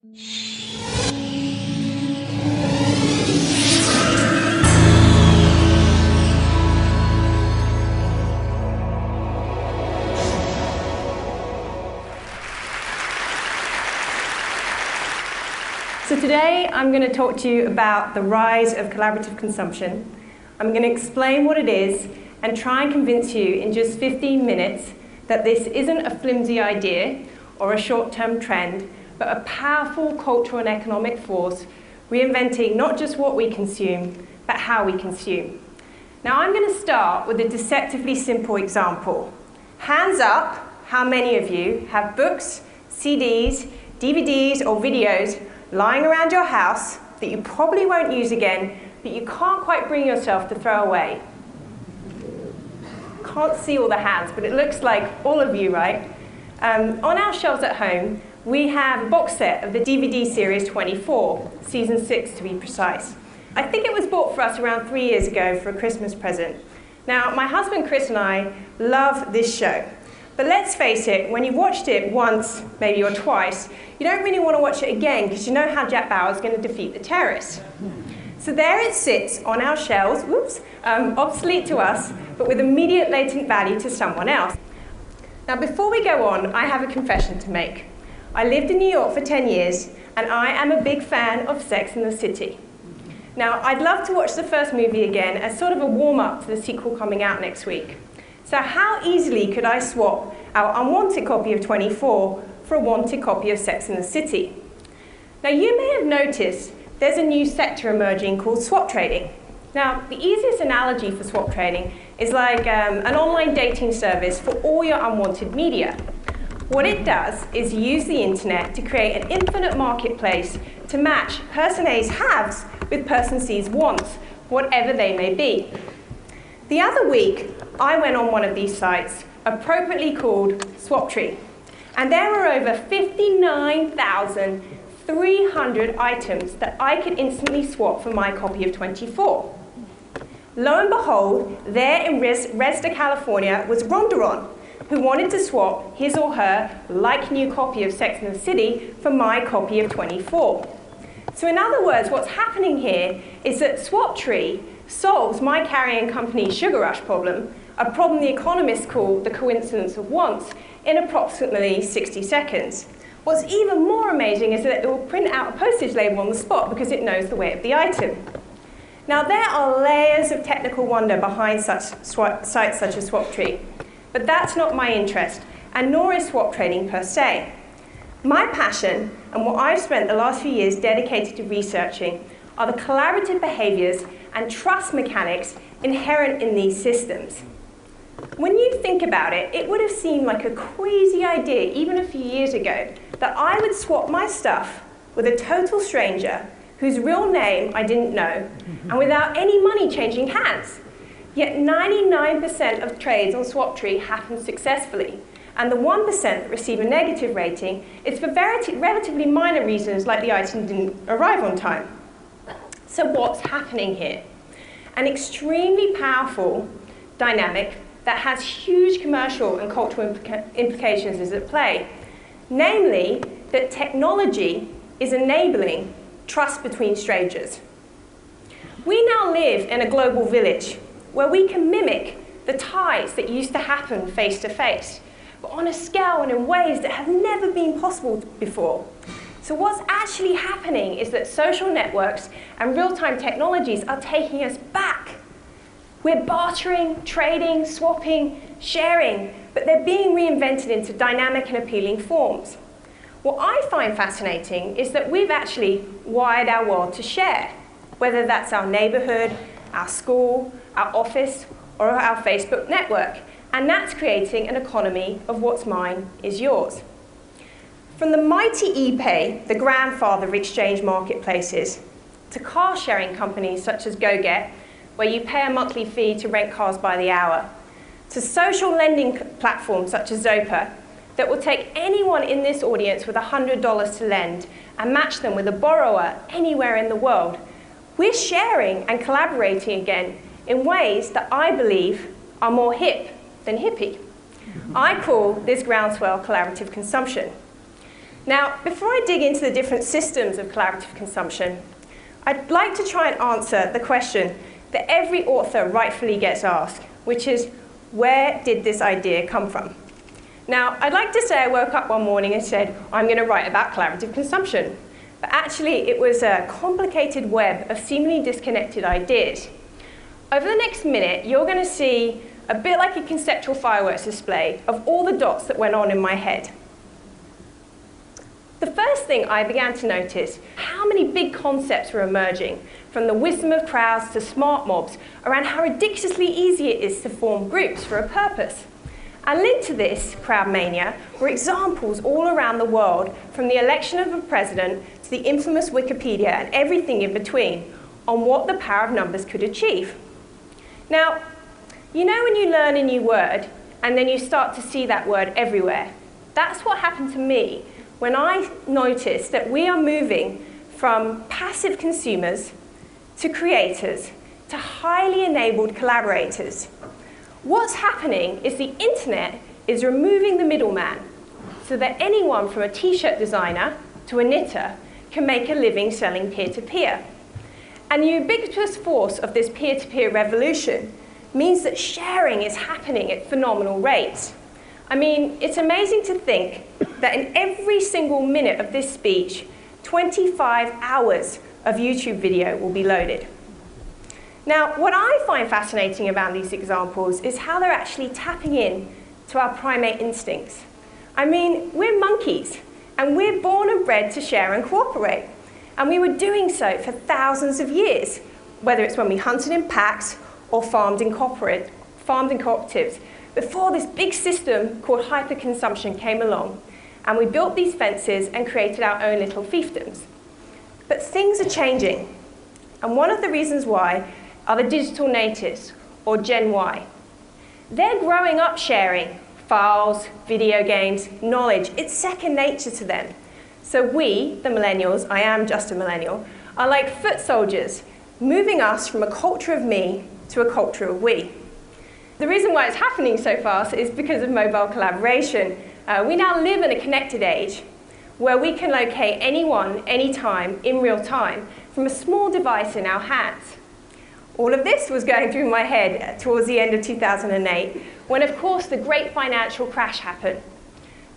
So today I'm going to talk to you about the rise of collaborative consumption. I'm going to explain what it is and try and convince you in just 15 minutes that this isn't a flimsy idea or a short-term trend, but a powerful cultural and economic force reinventing not just what we consume, but how we consume. Now I'm going to start with a deceptively simple example. Hands up, how many of you have books, CDs, DVDs or videos lying around your house that you probably won't use again, but you can't quite bring yourself to throw away? Can't see all the hands, but it looks like all of you, right? On our shelves at home, we have a box set of the DVD series 24, season 6 to be precise. I think it was bought for us around 3 years ago for a Christmas present. Now, my husband Chris and I love this show. But let's face it, when you've watched it once, maybe or twice, you don't really want to watch it again because you know how Jack Bauer's going to defeat the terrorists. So there it sits on our shelves, obsolete to us, but with immediate latent value to someone else. Now before we go on, I have a confession to make. I lived in New York for 10 years, and I am a big fan of Sex and the City. Now I'd love to watch the first movie again as sort of a warm-up to the sequel coming out next week. So how easily could I swap our unwanted copy of 24 for a wanted copy of Sex and the City? Now you may have noticed there's a new sector emerging called swap trading. Now the easiest analogy for swap trading is like an online dating service for all your unwanted media. What it does is use the internet to create an infinite marketplace to match person A's haves with person C's wants, whatever they may be. The other week, I went on one of these sites, appropriately called Swaptree, and there were over 59,300 items that I could instantly swap for my copy of 24. Lo and behold, there in Resda, California was Rondaron, who wanted to swap his or her like-new copy of Sex and the City for my copy of 24. So in other words, what's happening here is that Swaptree solves my carrying company's sugar rush problem, a problem the economists call the coincidence of wants, in approximately 60 seconds. What's even more amazing is that it will print out a postage label on the spot because it knows the weight of the item. Now there are layers of technical wonder behind such sites such as Swaptree, but that's not my interest, and nor is swap trading per se. My passion, and what I've spent the last few years dedicated to researching, are the collaborative behaviors and trust mechanics inherent in these systems. When you think about it, it would have seemed like a crazy idea even a few years ago that I would swap my stuff with a total stranger whose real name I didn't know and without any money changing hands. Yet 99% of trades on Swaptree happen successfully, and the 1% that receive a negative rating is for relatively minor reasons like the item didn't arrive on time. So what's happening here? An extremely powerful dynamic that has huge commercial and cultural implications is at play. Namely, that technology is enabling trust between strangers. We now live in a global village where we can mimic the ties that used to happen face to face, but on a scale and in ways that have never been possible before. So what's actually happening is that social networks and real-time technologies are taking us back. We're bartering, trading, swapping, sharing, but they're being reinvented into dynamic and appealing forms. What I find fascinating is that we've actually wired our world to share, whether that's our neighborhood, our school, our office, or our Facebook network, and that's creating an economy of what's mine is yours. From the mighty ePay, the grandfather of exchange marketplaces, to car-sharing companies such as GoGet, where you pay a monthly fee to rent cars by the hour, to social lending platforms such as Zopa, that will take anyone in this audience with $100 to lend and match them with a borrower anywhere in the world. We're sharing and collaborating again in ways that I believe are more hip than hippie. I call this groundswell collaborative consumption. Now, before I dig into the different systems of collaborative consumption, I'd like to try and answer the question that every author rightfully gets asked, which is, where did this idea come from? Now, I'd like to say I woke up one morning and said, I'm going to write about collaborative consumption. But actually, it was a complicated web of seemingly disconnected ideas. Over the next minute, you're going to see a bit like a conceptual fireworks display of all the dots that went on in my head. The first thing I began to notice, how many big concepts were emerging, from the wisdom of crowds to smart mobs, around how ridiculously easy it is to form groups for a purpose. And linked to this crowd mania were examples all around the world, from the election of a president to the infamous Wikipedia and everything in between, on what the power of numbers could achieve. Now, you know when you learn a new word and then you start to see that word everywhere? That's what happened to me when I noticed that we are moving from passive consumers to creators to highly enabled collaborators. What's happening is the internet is removing the middleman so that anyone from a t-shirt designer to a knitter can make a living selling peer-to-peer. And the ubiquitous force of this peer-to-peer revolution means that sharing is happening at phenomenal rates. I mean, it's amazing to think that in every single minute of this speech, 25 hours of YouTube video will be loaded. Now, what I find fascinating about these examples is how they're actually tapping in to our primate instincts. I mean, we're monkeys, and we're born and bred to share and cooperate. And we were doing so for thousands of years, whether it's when we hunted in packs or farmed in cooperatives, before this big system called hyperconsumption came along, and we built these fences and created our own little fiefdoms. But things are changing, and one of the reasons why are the digital natives, or Gen Y. They're growing up sharing files, video games, knowledge. It's second nature to them. So we, the millennials, I am just a millennial, are like foot soldiers, moving us from a culture of me to a culture of we. The reason why it's happening so fast is because of mobile collaboration. We now live in a connected age where we can locate anyone, anytime, in real time, from a small device in our hands. All of this was going through my head towards the end of 2008, when, of course, the great financial crash happened.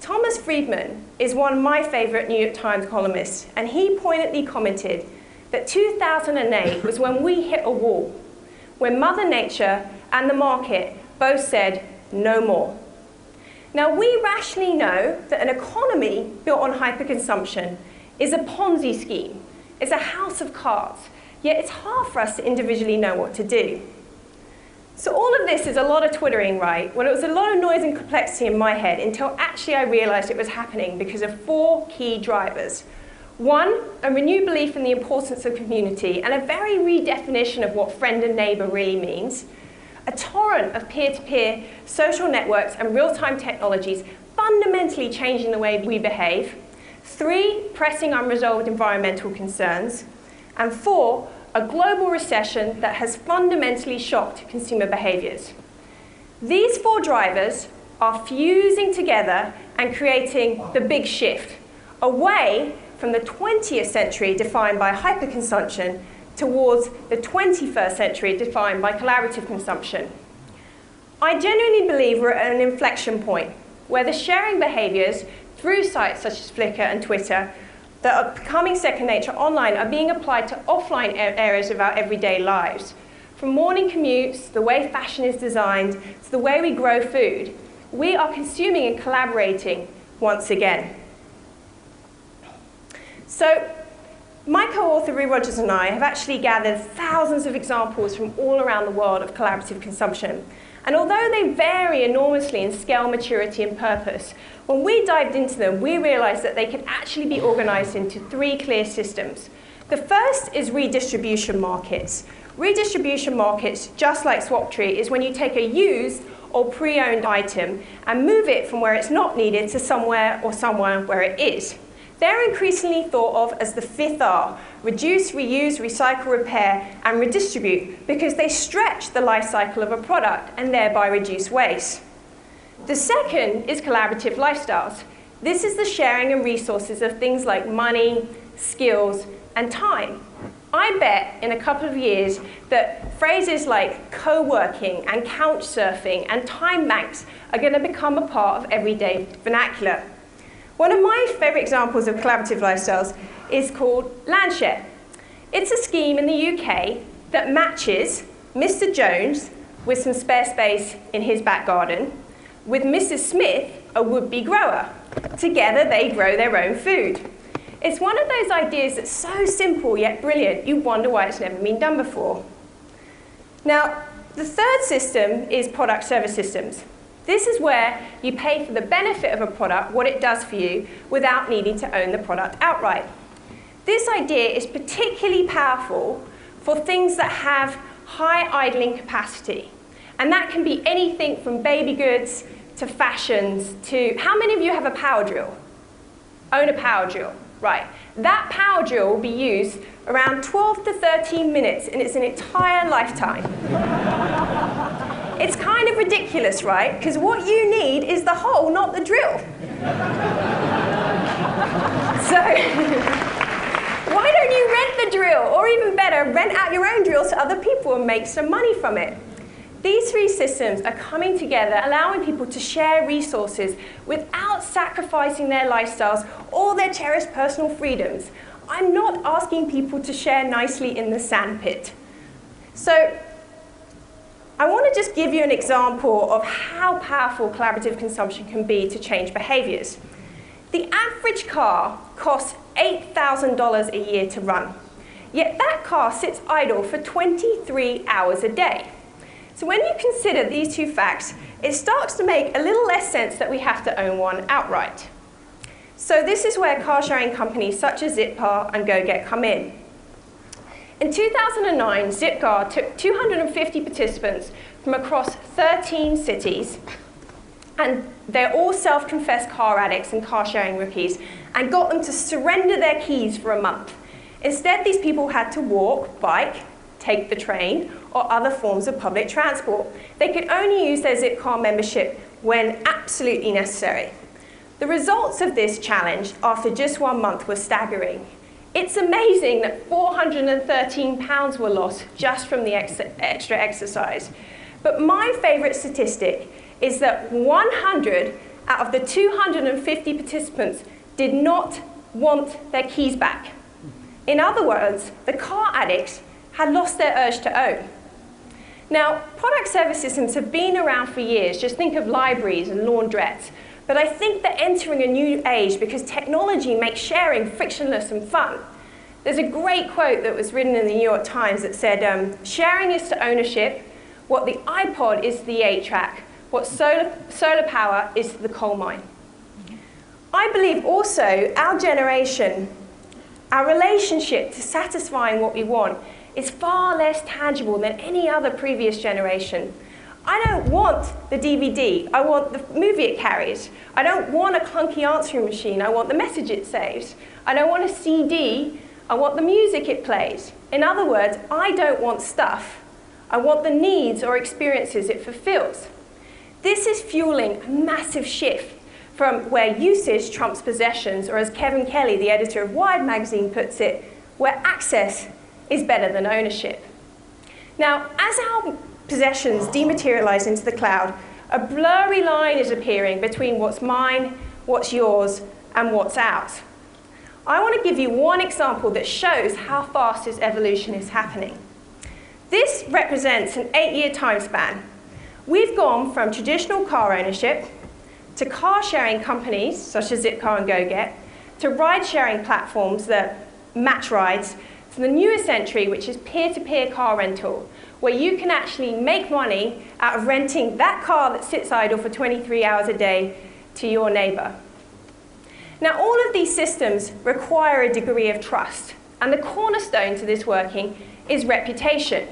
Thomas Friedman is one of my favorite New York Times columnists, and he poignantly commented that 2008 was when we hit a wall, when Mother Nature and the market both said, no more. Now, we rationally know that an economy built on hyperconsumption is a Ponzi scheme. It's a house of cards. Yet it's hard for us to individually know what to do. So all of this is a lot of twittering, right? Well, it was a lot of noise and complexity in my head until actually I realized it was happening because of 4 key drivers. 1, a renewed belief in the importance of community and a very redefinition of what friend and neighbor really means. A torrent of peer-to-peer social networks and real-time technologies fundamentally changing the way we behave. 3, pressing unresolved environmental concerns. And 4, a global recession that has fundamentally shocked consumer behaviors. These 4 drivers are fusing together and creating the big shift, away from the 20th century defined by hyperconsumption towards the 21st century defined by collaborative consumption. I genuinely believe we're at an inflection point where the sharing behaviors through sites such as Flickr and Twitter that are becoming second nature online are being applied to offline areas of our everyday lives. From morning commutes, the way fashion is designed, to the way we grow food, we are consuming and collaborating once again. So, my co-author Rue Rogers and I have actually gathered thousands of examples from all around the world of collaborative consumption. And although they vary enormously in scale, maturity, and purpose, when we dived into them, we realized that they could actually be organized into 3 clear systems. The first is redistribution markets. Redistribution markets, just like Swaptree, is when you take a used or pre-owned item and move it from where it's not needed to somewhere or somewhere where it is. They're increasingly thought of as the 5th R, reduce, reuse, recycle, repair, and redistribute, because they stretch the life cycle of a product and thereby reduce waste. The second is collaborative lifestyles. This is the sharing and resources of things like money, skills, and time. I bet in a couple of years that phrases like co-working and couch surfing and time banks are going to become a part of everyday vernacular. One of my favorite examples of collaborative lifestyles is called Landshare. It's a scheme in the UK that matches Mr. Jones with some spare space in his back garden with Mrs. Smith, a would-be grower. Together they grow their own food. It's one of those ideas that's so simple yet brilliant, you wonder why it's never been done before. Now, the third system is product service systems. This is where you pay for the benefit of a product, what it does for you, without needing to own the product outright. This idea is particularly powerful for things that have high idling capacity. And that can be anything from baby goods to fashions to, how many of you have a power drill? Own a power drill, right. That power drill will be used around 12 to 13 minutes in its entire lifetime. It's kind of ridiculous, right? Because what you need is the hole, not the drill. So, why don't you rent the drill? Or even better, rent out your own drill to other people and make some money from it. These three systems are coming together, allowing people to share resources without sacrificing their lifestyles or their cherished personal freedoms. I'm not asking people to share nicely in the sandpit. So, I want to just give you an example of how powerful collaborative consumption can be to change behaviors. The average car costs $8,000 a year to run, yet that car sits idle for 23 hours a day. So when you consider these two facts, it starts to make a little less sense that we have to own one outright. So this is where car-sharing companies such as Zipcar and GoGet come in. In 2009, Zipcar took 250 participants from across 13 cities, and they're all self-confessed car addicts and car-sharing rookies, and got them to surrender their keys for a month. Instead, these people had to walk, bike, take the train, or other forms of public transport. They could only use their Zipcar membership when absolutely necessary. The results of this challenge after just 1 month were staggering. It's amazing that 413 pounds were lost just from the extra exercise. But my favorite statistic is that 100 out of the 250 participants did not want their keys back. In other words, the car addicts had lost their urge to own. Now, product service systems have been around for years. Just think of libraries and laundrettes. But I think they're entering a new age because technology makes sharing frictionless and fun. There's a great quote that was written in the New York Times that said, sharing is to ownership what the iPod is to the 8-track, what solar power is to the coal mine. I believe also our generation, our relationship to satisfying what we want is far less tangible than any other previous generation. I don't want the DVD, I want the movie it carries. I don't want a clunky answering machine, I want the message it saves. I don't want a CD, I want the music it plays. In other words, I don't want stuff, I want the needs or experiences it fulfills. This is fueling a massive shift from where usage trumps possessions, or as Kevin Kelly, the editor of Wired magazine, puts it, where access is better than ownership. Now, as our possessions dematerialize into the cloud, a blurry line is appearing between what's mine, what's yours, and what's ours. I want to give you one example that shows how fast this evolution is happening. This represents an 8-year time span. We've gone from traditional car ownership to car-sharing companies, such as Zipcar and GoGet, to ride-sharing platforms that match rides, to the newest entry, which is peer-to-peer car rental, where you can actually make money out of renting that car that sits idle for 23 hours a day to your neighbor. Now, all of these systems require a degree of trust, and the cornerstone to this working is reputation.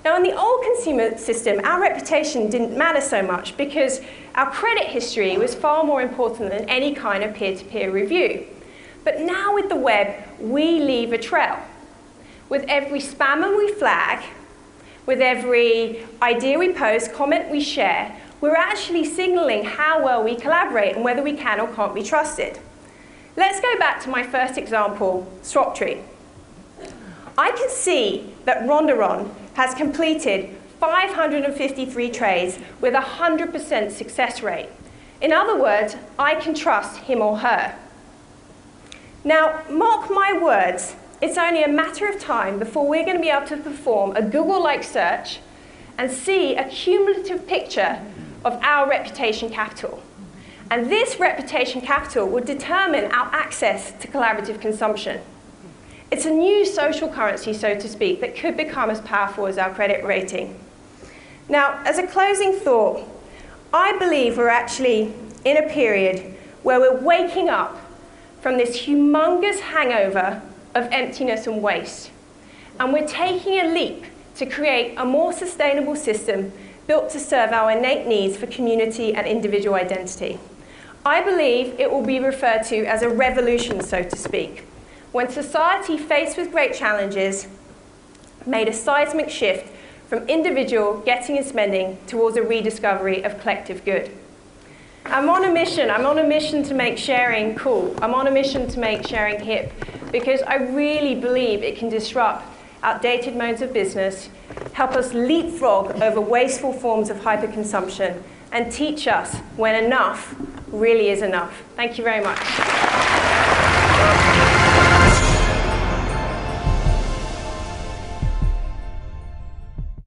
Now, in the old consumer system, our reputation didn't matter so much because our credit history was far more important than any kind of peer-to-peer review. But now with the web, we leave a trail. With every spammer we flag, with every idea we post, comment we share, we're actually signaling how well we collaborate and whether we can or can't be trusted. Let's go back to my first example, Swaptree. I can see that Rondaron has completed 553 trades with a 100% success rate. In other words, I can trust him or her. Now, mark my words, it's only a matter of time before we're going to be able to perform a Google-like search and see a cumulative picture of our reputation capital. And this reputation capital would determine our access to collaborative consumption. It's a new social currency, so to speak, that could become as powerful as our credit rating. Now, as a closing thought, I believe we're actually in a period where we're waking up from this humongous hangover of emptiness and waste. And we're taking a leap to create a more sustainable system built to serve our innate needs for community and individual identity. I believe it will be referred to as a revolution, so to speak, when society, faced with great challenges, made a seismic shift from individual getting and spending towards a rediscovery of collective good. I'm on a mission. I'm on a mission to make sharing cool. I'm on a mission to make sharing hip, because I really believe it can disrupt outdated modes of business, help us leapfrog over wasteful forms of hyperconsumption, and teach us when enough really is enough. Thank you very much.